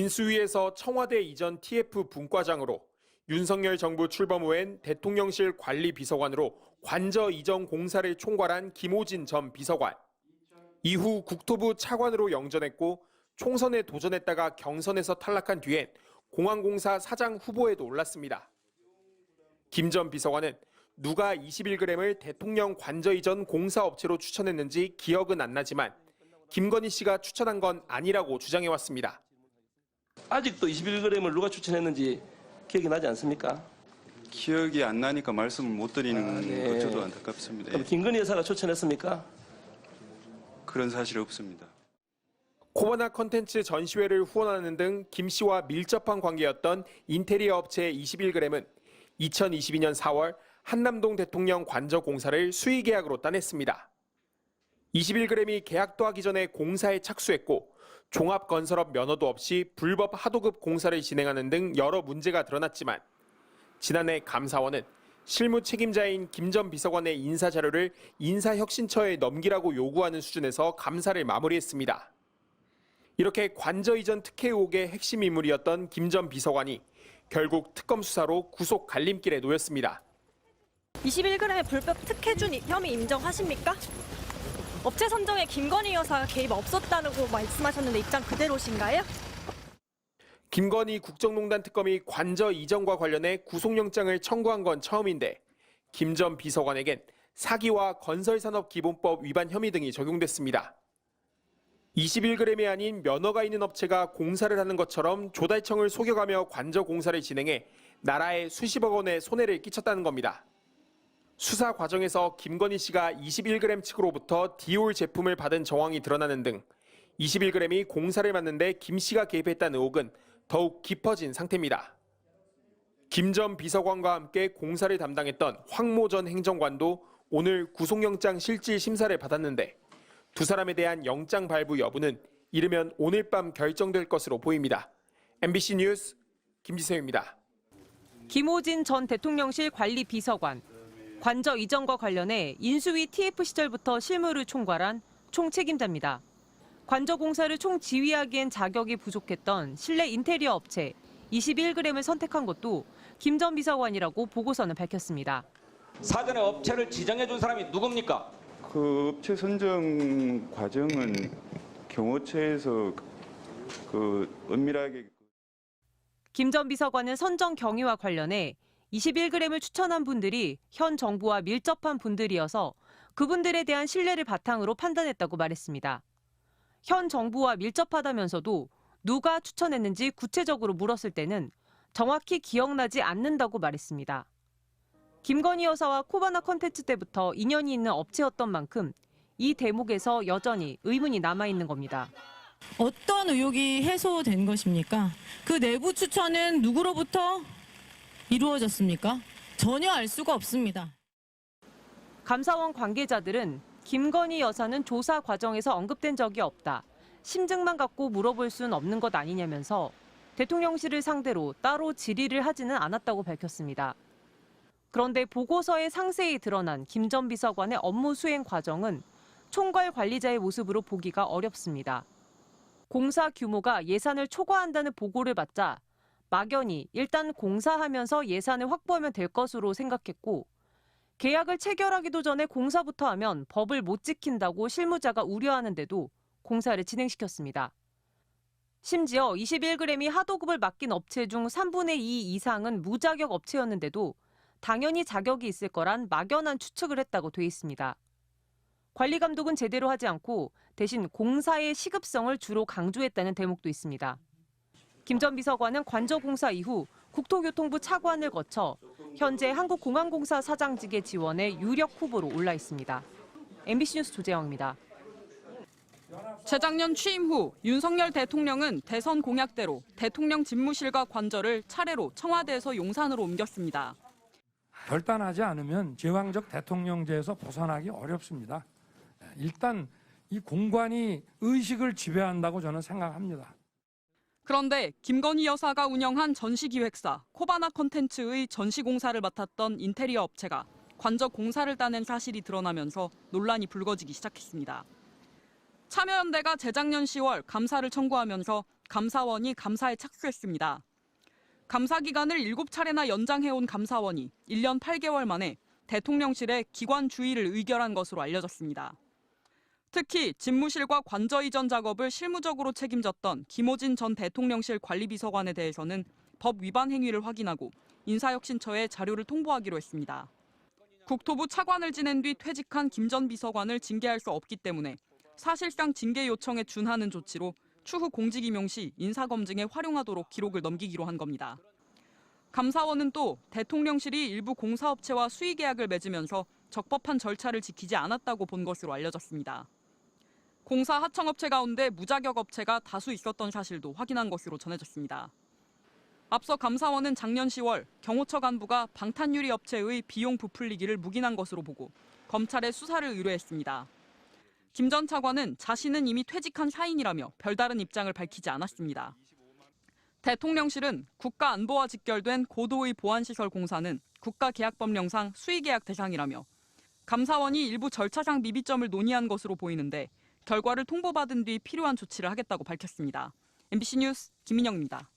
인수위에서 청와대 이전 TF 분과장으로 윤석열 정부 출범 후엔 대통령실 관리비서관으로 관저 이전 공사를 총괄한 김호진 전 비서관. 이후 국토부 차관으로 영전했고 총선에 도전했다가 경선에서 탈락한 뒤엔 공항공사 사장 후보에도 올랐습니다. 김 전 비서관은 누가 21g을 대통령 관저 이전 공사업체로 추천했는지 기억은 안 나지만 김건희 씨가 추천한 건 아니라고 주장해왔습니다. 아직도 21g을 누가 추천했는지 기억이 나지 않습니까? 기억이 안 나니까 말씀을 못 드리는 네. 것 저도 안타깝습니다. 그럼 김건희 여사가 추천했습니까? 그런 사실이 없습니다. 코바나 컨텐츠 전시회를 후원하는 등 김 씨와 밀접한 관계였던 인테리어 업체 21g은 2022년 4월 한남동 대통령 관저 공사를 수의 계약으로 따냈습니다. 21g이 계약도 하기 전에 공사에 착수했고 종합건설업 면허도 없이 불법 하도급 공사를 진행하는 등 여러 문제가 드러났지만 지난해 감사원은 실무 책임자인 김 전 비서관의 인사자료를 인사혁신처에 넘기라고 요구하는 수준에서 감사를 마무리했습니다. 이렇게 관저 이전 특혜 의혹의 핵심 인물이었던 김 전 비서관이 결국 특검 수사로 구속 갈림길에 놓였습니다. 21g의 불법 특혜 준 혐의 인정하십니까? 업체 선정에 김건희 여사가 개입 없었다고 말씀하셨는데 입장 그대로신가요? 김건희 국정농단 특검이 관저 이전과 관련해 구속영장을 청구한 건 처음인데 김 전 비서관에겐 사기와 건설산업기본법 위반 혐의 등이 적용됐습니다. 21g이 아닌 면허가 있는 업체가 공사를 하는 것처럼 조달청을 속여가며 관저 공사를 진행해 나라에 수십억 원의 손해를 끼쳤다는 겁니다. 수사 과정에서 김건희 씨가 21g 측으로부터 디올 제품을 받은 정황이 드러나는 등 21g이 공사를 맡는데 김 씨가 개입했다는 의혹은 더욱 깊어진 상태입니다. 김 전 비서관과 함께 공사를 담당했던 황모 전 행정관도 오늘 구속영장 실질 심사를 받았는데 두 사람에 대한 영장 발부 여부는 이르면 오늘 밤 결정될 것으로 보입니다. MBC 뉴스 김지세입니다. 김호진 전 대통령실 관리비서관. 관저 이전과 관련해 인수위 TF 시절부터 실무를 총괄한 총책임자입니다. 관저 공사를 총지휘하기엔 자격이 부족했던 실내 인테리어 업체 21g을 선택한 것도 김 전 비서관이라고 보고서는 밝혔습니다. 사전에 업체를 지정해 준 사람이 누굽니까? 그 업체 선정 과정은 경호처에서 은밀하게 김 전 비서관은 선정 경위와 관련해 21g을 추천한 분들이 현 정부와 밀접한 분들이어서 그분들에 대한 신뢰를 바탕으로 판단했다고 말했습니다. 현 정부와 밀접하다면서도 누가 추천했는지 구체적으로 물었을 때는 정확히 기억나지 않는다고 말했습니다. 김건희 여사와 코바나 컨텐츠 때부터 인연이 있는 업체였던 만큼 이 대목에서 여전히 의문이 남아있는 겁니다. 어떤 의혹이 해소된 것입니까? 그 내부 추천은 누구로부터 이루어졌습니까? 전혀 알 수가 없습니다. 감사원 관계자들은 김건희 여사는 조사 과정에서 언급된 적이 없다. 심증만 갖고 물어볼 수는 없는 것 아니냐면서 대통령실을 상대로 따로 질의를 하지는 않았다고 밝혔습니다. 그런데 보고서에 상세히 드러난 김 전 비서관의 업무 수행 과정은 총괄 관리자의 모습으로 보기가 어렵습니다. 공사 규모가 예산을 초과한다는 보고를 받자 막연히 일단 공사하면서 예산을 확보하면 될 것으로 생각했고 계약을 체결하기도 전에 공사부터 하면 법을 못 지킨다고 실무자가 우려하는데도 공사를 진행시켰습니다. 심지어 21g이 하도급을 맡긴 업체 중 3분의 2 이상은 무자격 업체였는데도 당연히 자격이 있을 거란 막연한 추측을 했다고 돼 있습니다. 관리 감독은 제대로 하지 않고 대신 공사의 시급성을 주로 강조했다는 대목도 있습니다. 김 전 비서관은 관저 공사 이후 국토교통부 차관을 거쳐 현재 한국공항공사 사장직에 지원해 유력 후보로 올라 있습니다. MBC 뉴스 조재영입니다. 재작년 취임 후 윤석열 대통령은 대선 공약대로 대통령 집무실과 관저를 차례로 청와대에서 용산으로 옮겼습니다. 결단하지 않으면 제왕적 대통령제에서 벗어나기 어렵습니다. 일단 이 공관이 의식을 지배한다고 저는 생각합니다. 그런데 김건희 여사가 운영한 전시기획사 코바나 컨텐츠의 전시공사를 맡았던 인테리어 업체가 관저 공사를 따낸 사실이 드러나면서 논란이 불거지기 시작했습니다. 참여연대가 재작년 10월 감사를 청구하면서 감사원이 감사에 착수했습니다. 감사 기간을 7차례나 연장해온 감사원이 1년 8개월 만에 대통령실의 기관 주의를 의결한 것으로 알려졌습니다. 특히 집무실과 관저 이전 작업을 실무적으로 책임졌던 김호진 전 대통령실 관리비서관에 대해서는 법 위반 행위를 확인하고 인사혁신처에 자료를 통보하기로 했습니다. 국토부 차관을 지낸 뒤 퇴직한 김 전 비서관을 징계할 수 없기 때문에 사실상 징계 요청에 준하는 조치로 추후 공직 임용 시 인사검증에 활용하도록 기록을 넘기기로 한 겁니다. 감사원은 또 대통령실이 일부 공사업체와 수의계약을 맺으면서 적법한 절차를 지키지 않았다고 본 것으로 알려졌습니다. 공사 하청업체 가운데 무자격 업체가 다수 있었던 사실도 확인한 것으로 전해졌습니다. 앞서 감사원은 작년 10월 경호처 간부가 방탄유리 업체의 비용 부풀리기를 묵인한 것으로 보고 검찰에 수사를 의뢰했습니다. 김 전 차관은 자신은 이미 퇴직한 사인이라며 별다른 입장을 밝히지 않았습니다. 대통령실은 국가안보와 직결된 고도의 보안시설 공사는 국가계약법령상 수의계약 대상이라며 감사원이 일부 절차상 미비점을 논의한 것으로 보이는데 결과를 통보받은 뒤 필요한 조치를 하겠다고 밝혔습니다. MBC 뉴스 김민영입니다.